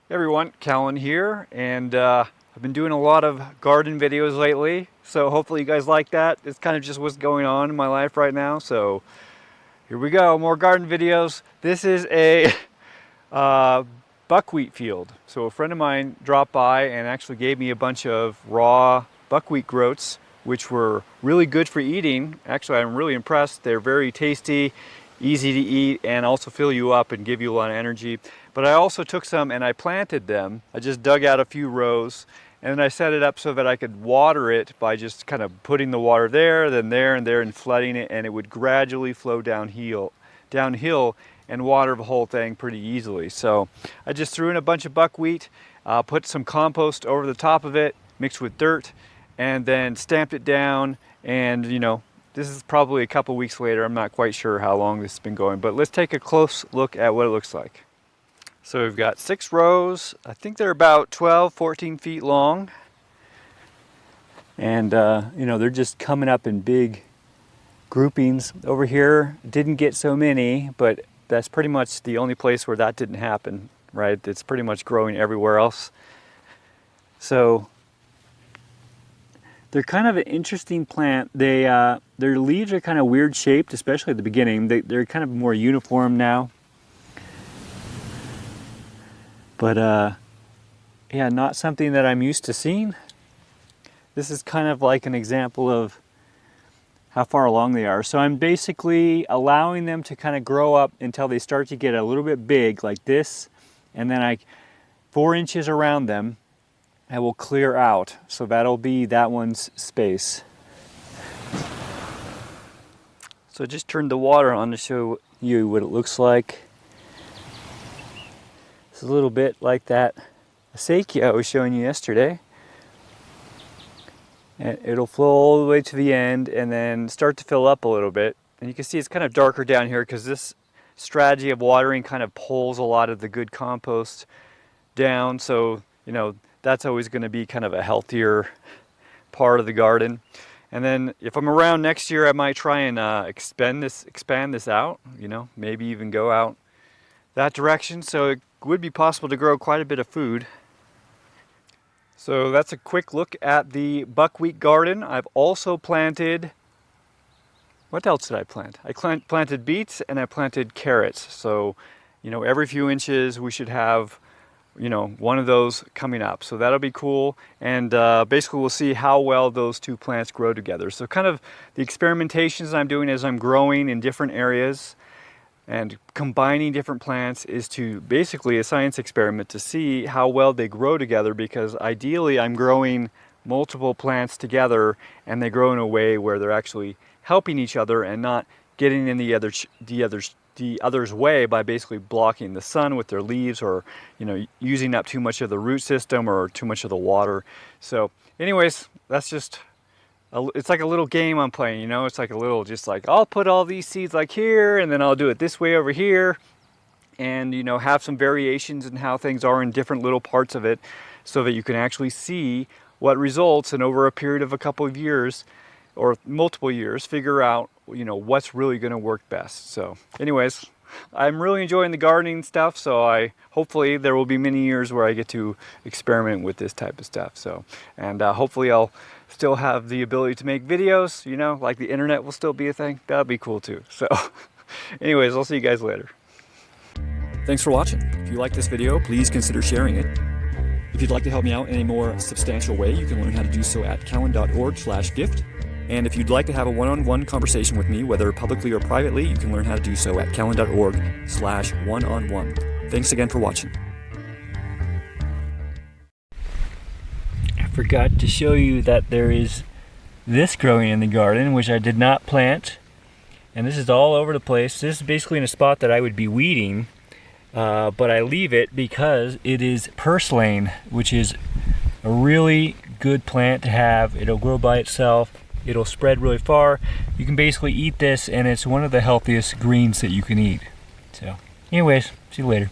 Hey everyone, Cahlen here, and I've been doing a lot of garden videos lately, so hopefully you guys like that. It's kind of just what's going on in my life right now, so here we go, more garden videos. This is a buckwheat field. So a friend of mine dropped by and actually gave me a bunch of raw buckwheat groats, which were really good for eating. Actually, I'm really impressed. They're very tasty, easy to eat, and also fill you up and give you a lot of energy. But I also took some and I planted them. I just dug out a few rows and then I set it up so that I could water it by just kind of putting the water there, then there and there, and flooding it, and it would gradually flow downhill and water the whole thing pretty easily. So I just threw in a bunch of buckwheat, put some compost over the top of it, mixed with dirt, and then stamped it down. And you know, this is probably a couple weeks later. I'm not quite sure how long this has been going, but let's take a close look at what it looks like. So we've got 6 rows. I think they're about 12, 14 feet long. And you know, they're just coming up in big groupings. Over here, didn't get so many, but that's pretty much the only place where that didn't happen, right? It's pretty much growing everywhere else. So they're kind of an interesting plant. They their leaves are kind of weird shaped, especially at the beginning. They're kind of more uniform now. But yeah, not something that I'm used to seeing. This is kind of like an example of how far along they are. So I'm basically allowing them to kind of grow up until they start to get a little bit big like this. And then 4 inches around them, I will clear out. So that'll be that one's space. So I just turned the water on to show you what it looks like. It's a little bit like that acequia I was showing you yesterday. And it'll flow all the way to the end and then start to fill up a little bit. And you can see it's kind of darker down here because this strategy of watering kind of pulls a lot of the good compost down. So, you know, that's always going to be kind of a healthier part of the garden. And then if I'm around next year, I might try and expand this out, you know, maybe even go out that direction. So it would be possible to grow quite a bit of food. So that's a quick look at the buckwheat garden. I've also planted, what else did I plant? I planted beets and I planted carrots. So, you know, every few inches we should have, you know, one of those coming up. So that'll be cool. And basically we'll see how well those two plants grow together. So kind of the experimentations I'm doing as I'm growing in different areas and combining different plants is to basically a science experiment to see how well they grow together, because ideally I'm growing multiple plants together and they grow in a way where they're actually helping each other and not getting in the other's way by basically blocking the sun with their leaves, or, you know, using up too much of the root system or too much of the water. So anyways, that's just it's like a little game I'm playing, you know. It's like a little, just like, I'll put all these seeds like here and then I'll do it this way over here, and, you know, have some variations in how things are in different little parts of it so that you can actually see what results, and over a period of a couple of years or multiple years figure out, you know, what's really going to work best. So anyways, I'm really enjoying the gardening stuff, so hopefully there will be many years where I get to experiment with this type of stuff. So, and hopefully I'll still have the ability to make videos, you know, like the internet will still be a thing. That'll be cool too. So anyways, I'll see you guys later. Thanks for watching. If you like this video, please consider sharing it. If you'd like to help me out in a more substantial way, you can learn how to do so at cahlen.org/gift. And if you'd like to have a one-on-one conversation with me, whether publicly or privately, you can learn how to do so at cahlen.org/one-on-one. Thanks again for watching. I forgot to show you that there is this growing in the garden, which I did not plant. And this is all over the place. This is basically in a spot that I would be weeding, but I leave it because it is purslane, which is a really good plant to have. It'll grow by itself. It'll spread really far. You can basically eat this, and it's one of the healthiest greens that you can eat. So anyways, see you later.